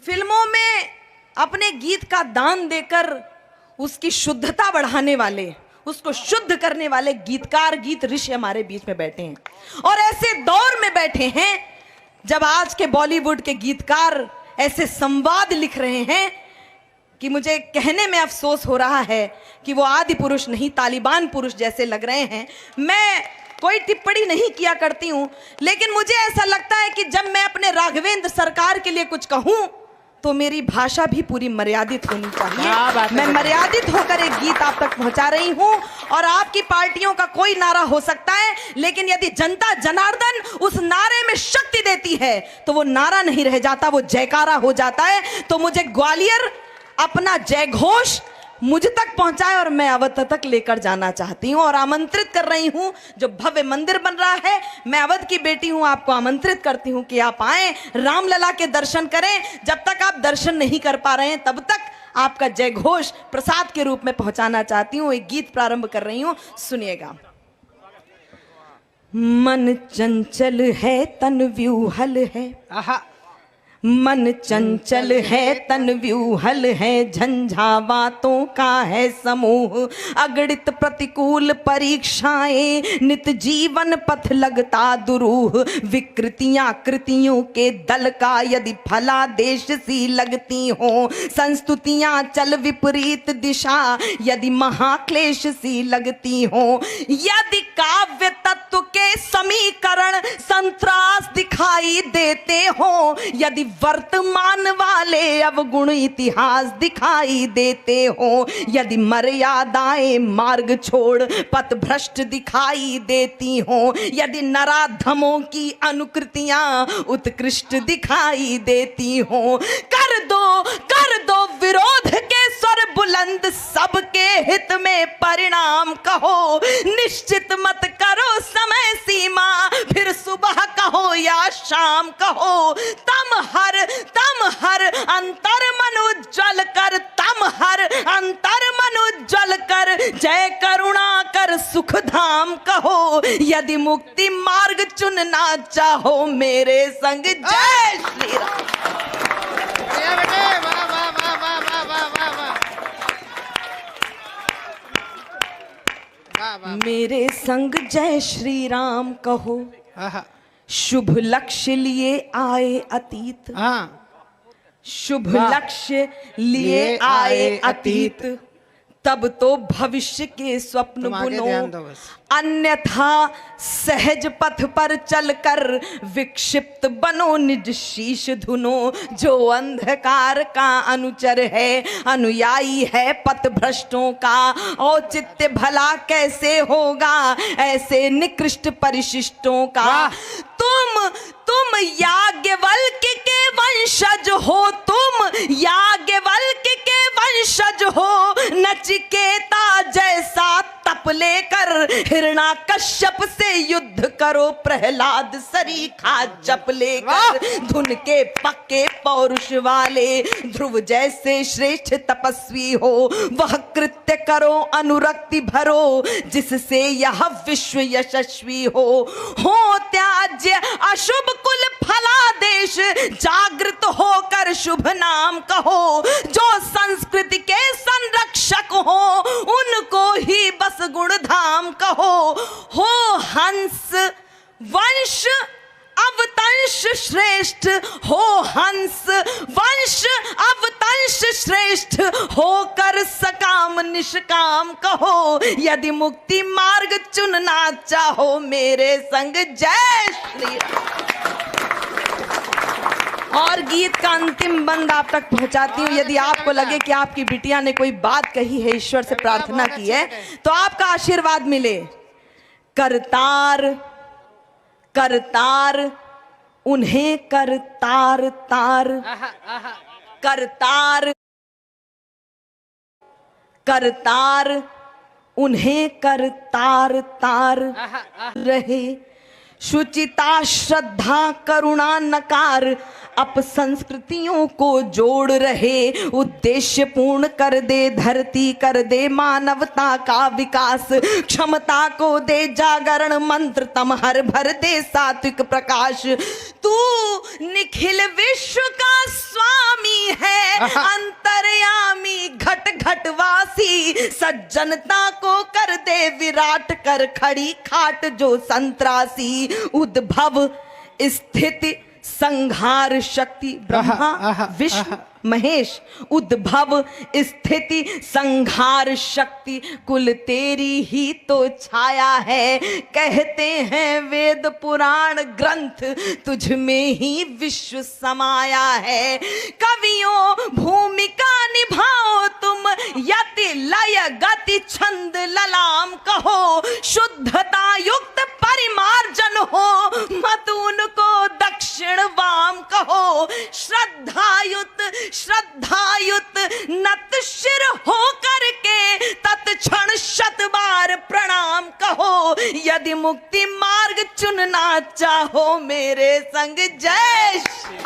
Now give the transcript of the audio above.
फिल्मों में अपने गीत का दान देकर उसकी शुद्धता बढ़ाने वाले, उसको शुद्ध करने वाले गीतकार, गीत ऋषि हमारे बीच में बैठे हैं। और ऐसे दौर में बैठे हैं जब आज के बॉलीवुड के गीतकार ऐसे संवाद लिख रहे हैं कि मुझे कहने में अफसोस हो रहा है कि वो आदि पुरुष नहीं, तालिबान पुरुष जैसे लग रहे हैं। मैं कोई टिप्पणी नहीं किया करती हूं, लेकिन मुझे ऐसा लगता है कि जब मैं अपने राघवेंद्र सरकार के लिए कुछ कहूं तो मेरी भाषा भी पूरी मर्यादित होनी चाहिए। मैं मर्यादित होकर एक गीत आप तक पहुंचा रही हूं। और आपकी पार्टियों का कोई नारा हो सकता है, लेकिन यदि जनता जनार्दन उस नारे में शक्ति देती है तो वो नारा नहीं रह जाता, वो जयकारा हो जाता है। तो मुझे ग्वालियर अपना जय घोष मुझ तक पहुंचाए और मैं अवध तक लेकर जाना चाहती हूं और आमंत्रित कर रही हूं। जो भव्य मंदिर बन रहा है, मैं अवध की बेटी हूं, आपको आमंत्रित करती हूं कि आप आए, रामलला के दर्शन करें। जब तक आप दर्शन नहीं कर पा रहे हैं तब तक आपका जय घोष प्रसाद के रूप में पहुंचाना चाहती हूं। एक गीत प्रारंभ कर रही हूं, सुनिएगा। मन चंचल है तन व्यूहल है, मन चंचल है तन व्यूहल है, झंझावातों का है समूह, अगणित प्रतिकूल परीक्षाएं, नित जीवन पथ लगता दुरूह, विकृतियां कृतियों के दल का यदि फलादेश सी लगती हो, संस्तुतियां चल विपरीत दिशा यदि महाक्लेश सी लगती हो, यदि काव्य तत्व के समीकरण संतरास दिखाई देते हो, यदि वर्तमान वाले अवगुण इतिहास दिखाई देते हो, यदि मर्यादाएं मार्ग छोड़ पथ भ्रष्ट दिखाई देती हो, यदि नराधमों की अनुकृतियां उत्कृष्ट दिखाई देती हो, कर दो विरोध के स्वर बुलंद, सबके हित में परिणाम कहो, निश्चित मत करो समय सीमा, फिर सुबह कहो या शाम कहो, तम हर अंतर मन उज्जवल कर, तम हर अंतर मन उज्जवल कर, जय करुणा कर सुख धाम कहो, यदि मुक्ति मार्ग चुनना चाहो मेरे संग जय श्री राम, मेरे संग जय श्री राम कहो, शुभ लक्ष्य लिए आए अतीत, शुभ लक्ष्य लिए आए अतीत, तब तो भविष्य के स्वप्न बुनो, अन्यथा सहज पथ पर चलकर विक्षिप्त बनो, निज शीश धुनो, जो अंधकार का अनुचर है, अनुयायी है पथ भ्रष्टों का, औचित्य भला कैसे होगा ऐसे निकृष्ट परिशिष्टों का। तुम याज्ञवल्क्य के वंशज हो, तुम याज्ञवल्क्य के वंशज हो, नचिकेता जैसा तप लेकर हिरण्याकश्यप से युद्ध करो, प्रहलाद सरीखा जप लेकर, धुन के पक्के पौरुष वाले ध्रुव जैसे श्रेष्ठ तपस्वी हो, वह कृत्य करो अनुरक्ति भरो, जिससे यह विश्व यशस्वी हो त्याज्य अशुभ कुल फलादेश, जागृत होकर शुभ नाम कहो, जो संस्कृति के संरक्षक हो उनको ही बस गुण धाम कहो, हो हंस वंश अवतंश श्रेष्ठ, हो हंस वंश अवतंश श्रेष्ठ, होकर सकाम निष्काम कहो, यदि मुक्ति मार्ग चुनना चाहो मेरे संग जय श्री राम। और गीत का अंतिम बंद आप तक पहुंचाती हूँ। यदि आपको लगे कि आपकी बिटिया ने कोई बात कही है, ईश्वर से प्रार्थना की है, तो आपका आशीर्वाद मिले। करतार करतार उन्हें करतार तार, करतार करतार उन्हें करतार तार रहे, शुचिता श्रद्धा करुणा नकार, अप संस्कृतियों को जोड़ रहे, उद्देश्य पूर्ण कर दे धरती, कर दे मानवता का विकास, क्षमता को दे जागरण मंत्र, तम हर भर दे सात्विक प्रकाश, तू निखिल विश्व का स्वामी अंतर्यामी घट घटवासी, सज्जनता को कर दे विराट, कर खड़ी खाट जो संतरासी। उद्भव स्थिति संहार शक्ति, ब्रह्मा विष्णु महेश, उद्भव स्थिति संहार शक्ति, कुल तेरी ही तो छाया है। कहते हैं वेद पुराण ग्रंथ, तुझ में ही विश्व समाया है। कवियों भूमिका निभाओ तुम, यति लय गति छंद ललाम कहो। शुद्धता युक्त परिमार्जन हो, मत उनको दक्षिण वाम कहो। श्रद्धायुत नत सिर हो करके, तत्क्षण शत बार प्रणाम कहो। यदि मुक्ति मार्ग चुनना चाहो, मेरे संग जय श्री